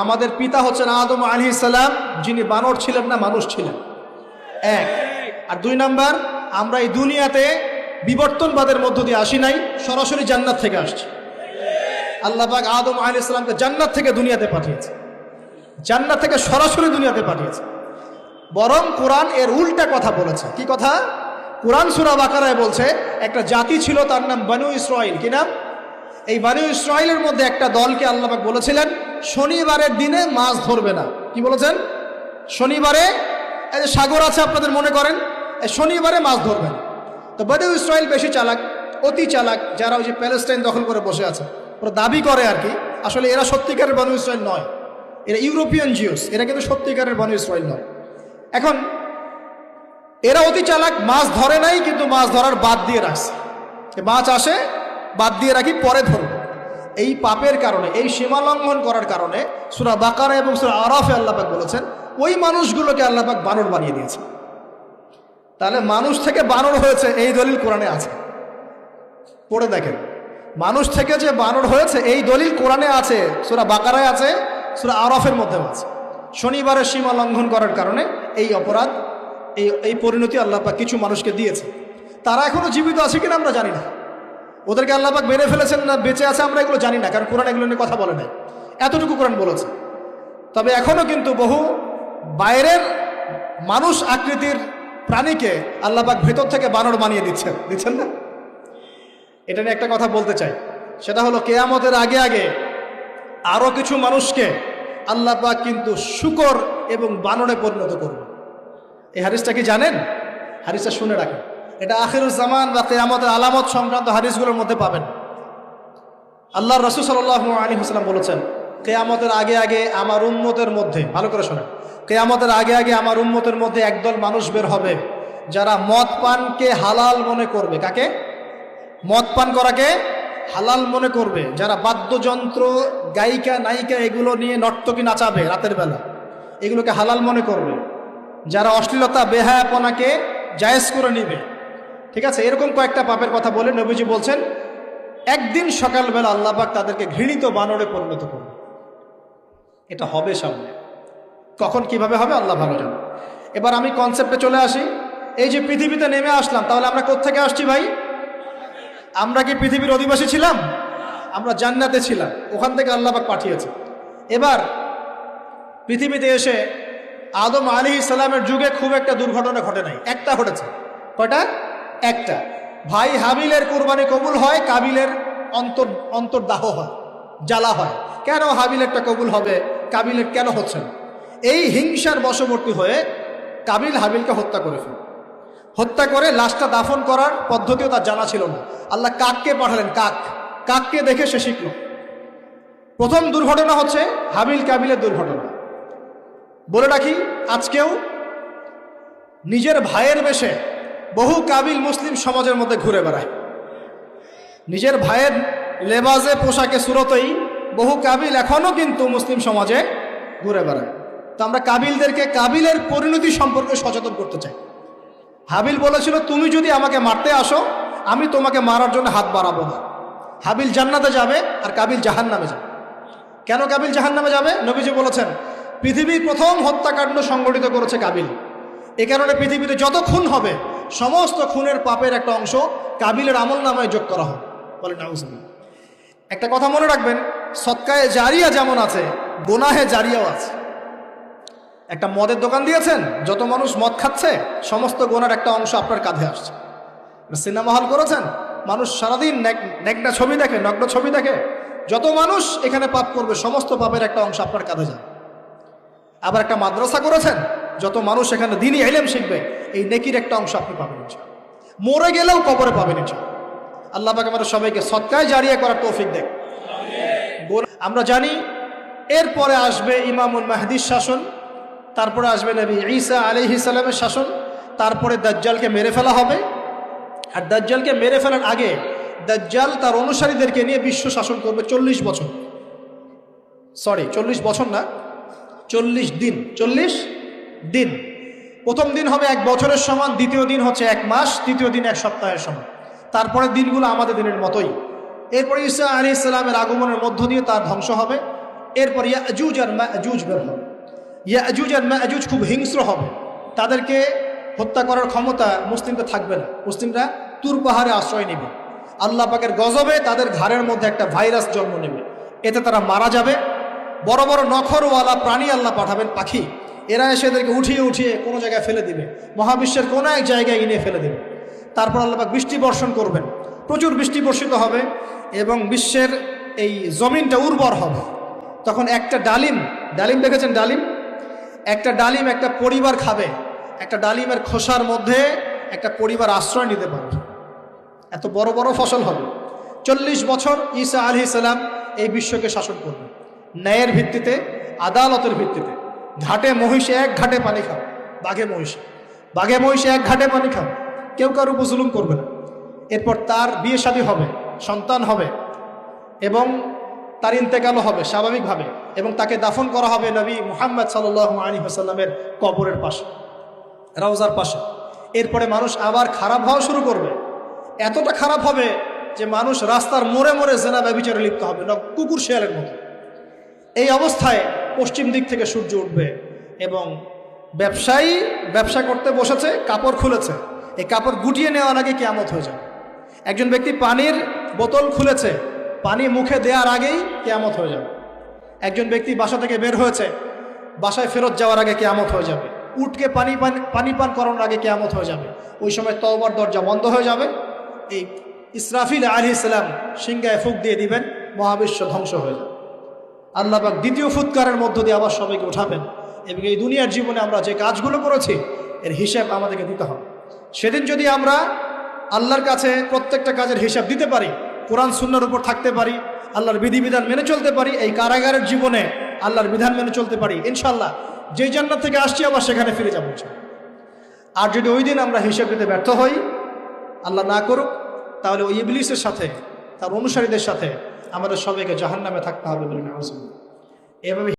আমাদের পিতা হচ্ছেন আদম আলাইহিস সালাম, যিনি বানর ছিলেন না, মানুষ ছিলেন। এক। আর দুই নাম্বার, আমরা এই দুনিয়াতে বিবর্তনবাদের মধ্য দিয়ে আসি নাই, সরাসরি জান্নাত থেকে আসছি। আল্লাহ পাক আদম আলাইহিস সালামকে জান্নাত থেকে দুনিয়াতে পাঠিয়েছে, জান্নাত থেকে সরাসরি দুনিয়াতে পাঠিয়েছে। বরং কোরআন এর উল্টা কথা বলেছে। কি কথা? কোরআন সূরা বাকারায় বলছে একটা জাতি ছিল, তার নাম বনু ইসরাইল। কি নাম? এই বনু ইসরাইলের মধ্যে একটা দলকে আল্লাহ পাক বলেছিলেন শনিবারের দিনে মাছ ধরবে না। কি বলেছেন? শনিবারে, এই যে সাগর আছে আপনাদের, মনে করেন এই শনিবারে মাছ ধরবে না। তো বনু ইসরাইল বেশি চালাক, অতি চালাক, যারা ওই যে প্যালেস্টাইন দখল করে বসে আছে, ওরা দাবি করে আর কি, আসলে এরা সত্যিকারের বনু ইসরাইল নয়, এরা ইউরোপিয়ান জিউস, এরা কিন্তু সত্যিকারের বনু ইসরাইল নয়। এখন এরা অতি চালাক, মাছ ধরে নাই, কিন্তু মাছ ধরার বাদ দিয়ে রাখছে। মাছ আসে, বাদ দিয়ে রাখি, পরে ধরব। এই পাপের কারণে, এই সীমা লঙ্ঘন করার কারণে সূরা বাকারা এবং সূরা আরাফে আল্লাহ পাক বলেছেন ওই মানুষগুলোকে আল্লাহ পাক বানর বানিয়ে দিয়েছে। তাহলে মানুষ থেকে বানর হয়েছে এই দলিল কোরআনে আছে, পড়ে দেখেন। মানুষ থেকে যে বানর হয়েছে এই দলিল কোরআনে আছে, সূরা বাকারায় আছে, সূরা আরাফের মধ্যেও আছে। শনিবারের সীমা লঙ্ঘন করার কারণে এই অপরাধ, এই পরিণতি আল্লাহ পাক কিছু মানুষকে দিয়েছে। তারা এখনো জীবিত আছে কিনা আমরা জানি না, ওদেরকে আল্লাহ পাক মেরে ফেলেছেন না বেঁচে আছে আমরা এগুলো জানি না, কারণ কোরআন এগুলো নিয়ে কথা বলে নাই। এতটুকু কোরআন বলেছে। তবে এখনো কিন্তু বহু বাইরের মানুষ আকৃতির প্রাণীকে আল্লাহ পাক ভেতর থেকে বানর বানিয়ে দিচ্ছেন না। এটা নিয়ে একটা কথা বলতে চাই, সেটা হলো কিয়ামতের আগে আগে আরো কিছু মানুষকে আল্লাহ পাক কিন্তু শূকর এবং বানরে পরিণত করবে। এই হাদিসটা কি জানেন? হাদিসটা শুনে রাখেন, এটা আখিরুজ জামান বা কিয়ামতের আলামত সংক্রান্ত হাদিসগুলোর মধ্যে পাবেন। আল্লাহর রাসূল সাল্লাল্লাহু আলাইহি ওয়াসাল্লাম বলেছেন কিয়ামতের আগে আগে আমার উম্মতের মধ্যে, ভালো করে শোনেন, কিয়ামতের আগে আগে আমার উম্মতের মধ্যে একদল মানুষ বের হবে যারা মদ পানকে হালাল মনে করবে। কাকে? মদ পান করাকে হালাল মনে করবে। যারা বাদ্যযন্ত্র, গায়িকা, নায়িকা এগুলো নিয়ে নর্তকী নাচাবে রাতের বেলা, এগুলোকে হালাল মনে করবে। যারা অশ্লীলতা, বেহায়াপনাকে জায়েজ করে নিবে। ঠিক আছে, এরকম কয়েকটা পাপের কথা বলে নবীজি বলছেন একদিন সকালবেলা আল্লাহ পাক তাদেরকে ঘৃণিত বানরে পরিণত করবে। এটা হবে সামনে, কখন কিভাবে হবে আল্লাহ ভালো জানে। এবার আমি কনসেপ্টে চলে আসি। এই যে পৃথিবীতে নেমে আসলাম, তাহলে আমরা কোত্থেকে আসছি ভাই? আমরা কি পৃথিবীর অধিবাসী ছিলাম? আমরা জান্নাতে ছিলাম, ওখান থেকে আল্লাহ পাক পাঠিয়েছে। এবার পৃথিবীতে এসে আদম আলাইহিস সালামের যুগে খুব একটা দুর্ঘটনা ঘটে নাই, একটা ঘটেছে। কয়টা? একটা। ভাই হাবিলের কুরবানি কবুল হয়, কাবিলের অন্তর্দাহ হয়, জ্বালা হয়। কেন হাবিলেরটা কবুল হবে, কাবিলের কেন হচ্ছে না? এই হিংসার বশবর্তী হয়ে কাবিল হাবিলকে হত্যা করে ফেলে। হত্যা করে লাশটা দাফন করার পদ্ধতিও তার জানা ছিল না। আল্লাহ কাককে পাঠালেন, কাককে দেখে সে শিখল। প্রথম দুর্ঘটনা হচ্ছে হাবিল কাবিলের দুর্ঘটনা। বলে রাখি, আজকেও নিজের ভাইয়ের বেশে বহু কাবিল মুসলিম সমাজের মধ্যে ঘুরে বেড়ায়। নিজের ভাইয়ের লেবাসে, পোশাকে, সুরতেই বহু কাবিল এখনও কিন্তু মুসলিম সমাজে ঘুরে বেড়ায়। তো আমরা কাবিলদেরকে কাবিলের পরিণতি সম্পর্কে সচেতন করতে চাই। হাবিল বলেছিল তুমি যদি আমাকে মারতে আসো, আমি তোমাকে মারার জন্য হাত বাড়াবো না। হাবিল জান্নাতে যাবে আর কাবিল জাহান্নামে যাবে। কেন কাবিল জাহান্নামে যাবে? নবীজি বলেছেন পৃথিবীর প্রথম হত্যাকাণ্ড সংগঠিত করেছে কাবিল। এ কারণে পৃথিবীতে যত খুন হবে সমস্ত খুনের পাপের একটা অংশ কাবিলের আমল নামায় যোগ করা হবে। বলে নাউজুবিল্লাহ। একটা কথা মনে রাখবেন, সদকায়ে জারিয়া যেমন আছে, গুনাহে জারিয়াও আছে। একটা মদের দোকান দিয়েছেন, যত মানুষ মদ খাচ্ছে সমস্ত গুনার একটা অংশ আপনার কাঁধে আসছে। সিনেমা হল করেছেন, মানুষ সারাদিন নেকড়া ছবি দেখে, নগ্ন ছবি দেখে, যত মানুষ এখানে পাপ করবে সমস্ত পাপের একটা অংশ আপনার কাঁধে যায়। আবার একটা মাদ্রাসা করেছেন, যত মানুষ এখানে দ্বীনি ইলম শিখবে এই নেকির একটা অংশ আপনি পাবেন ইনশাআল্লাহ। মরে গেলেও কবরে পাবেন ইনশাআল্লাহ। আল্লাহ পাক আমাদের সবাইকে সদকায়ে জারিয়া করার তৌফিক দেন। আমরা জানি এরপরে আসবে ইমামুল মাহদির শাসন, তারপরে আসবে নবী ঈসা আলাইহিস সালামের শাসন, তারপরে দাজ্জালকে মেরে ফেলা হবে। আর দাজ্জালকে মেরে ফেলার আগে দাজ্জাল তার অনুসারীদেরকে নিয়ে বিশ্ব শাসন করবে 40 বছর। 40 বছর না, 40 দিন। 40 দিন। প্রথম দিন হবে 1 বছরের সমান, দ্বিতীয় দিন হচ্ছে 1 মাস, তৃতীয় দিন 1 সপ্তাহের সমান। তারপরে দিনগুলো আমাদের দিনের মতোই। এরপরে ঈসা আলাইহিস সালামের আগমনের মধ্য দিয়ে তার ধ্বংস হবে। এরপর ইয়াজুজ আর মাজুজ বের হবে। ইয়াজুজ আর মাজুজ খুব হিংস্র হবে, তাদেরকে হত্যা করার ক্ষমতা মুসলিমদের থাকবে না। মুসলিমরা তুর পাহাড়ে আশ্রয় নেবে, আল্লাহ পাকের গজবে তাদের ঘাড়ের মধ্যে একটা ভাইরাস জন্ম নেবে, এতে তারা মারা যাবে। বড় বড় নখরওয়ালা প্রাণী আল্লাহ পাঠাবেন, পাখি, এরা এসে এদেরকে উঠিয়ে উঠিয়ে কোনো জায়গায় ফেলে দিবে, মহাবিশ্বের কোনো এক জায়গায় এনে ফেলে দেবে। তারপর আল্লাহ পাক বৃষ্টি বর্ষণ করবেন, প্রচুর বৃষ্টি বর্ষিত হবে এবং বিশ্বের এই জমিনটা উর্বর হবে। তখন একটা ডালিম, ডালিম দেখেছেন ডালিম, একটা ডালিম একটা পরিবার খাবে, একটা ডালিমের খোসার মধ্যে একটা পরিবার আশ্রয় নিতে পারবে, এত বড় বড় ফসল হবে। 40 বছর ঈসা আলাইহিস সালাম এই বিশ্বকে শাসন করবেন, ন্যায়ের ভিত্তিতে, আদালতের ভিত্তিতে। ঘাটে মহিষে এক ঘাটে পানি খাও, বাঘে মহিষে এক ঘাটে পানি খাও, কেউ কারো উপর জুলুম করবে না। এরপর তার বিয়ে শাদী হবে, সন্তান হবে এবং তার ইন্তেকালও হবে স্বাভাবিকভাবে, এবং তাকে দাফন করা হবে নবী মুহাম্মদ সাল্লাল্লাহু আলাইহি ওয়াসাল্লামের কবরের পাশে, রওজার পাশে। এরপরে মানুষ আবার খারাপ হওয়া শুরু করবে, এতটা খারাপ হবে যে মানুষ রাস্তার মোড়ে মোড়ে জেনা ব্যভিচারে লিপ্ত হবে না, কুকুর শেয়ালের মতো। এই অবস্থায় পশ্চিম দিক থেকে সূর্য উঠবে এবং ব্যবসায়ী ব্যবসা করতে বসেছে, কাপড় খুলেছে, এই কাপড় গুটিয়ে নেওয়ার আগে কিয়ামত হয়ে যাবে। একজন ব্যক্তি পানির বোতল খুলেছে, পানি মুখে দেওয়ার আগেই কিয়ামত হয়ে যাবে। একজন ব্যক্তি বাসা থেকে বের হয়েছে, বাসায় ফেরত যাওয়ার আগে কিয়ামত হয়ে যাবে। উটকে পানি পান করানোর আগে কিয়ামত হয়ে যাবে। ওই সময় তওবার দরজা বন্ধ হয়ে যাবে। এই ইসরাফিল আলাইহিস সালাম সিংহায় ফুঁক দিয়ে দিবেন, মহাবিশ্ব ধ্বংস হয়ে যাবে। আল্লাহ পাক দ্বিতীয় ফুৎকারের মধ্য দিয়ে আবার সবাইকে উঠাবেন এবং এই দুনিয়ার জীবনে আমরা যে কাজগুলো করেছি এর হিসাব আমাদেরকে দিতে হবে। সেদিন যদি আমরা আল্লাহর কাছে প্রত্যেকটা কাজের হিসাব দিতে পারি, কোরআন সুন্নাহর উপর থাকতে পারি, আল্লাহর বিধিবিধান মেনে চলতে পারি, এই কারাগারের জীবনে আল্লাহর বিধান মেনে চলতে পারি, ইনশাআল্লাহ যেই জান্নাত থেকে আসছি আবার সেখানে ফিরে যাবো। আর যদি ওই দিন আমরা হিসাব দিতে ব্যর্থ হই, আল্লাহ না করুক, তাহলে ওই ইবলিসের সাথে, তার অনুসারীদের সাথে আমাদের সবাইকে জাহান্নামে থাকতে হবে বলে নাউজুবিল্লাহ। এভাবে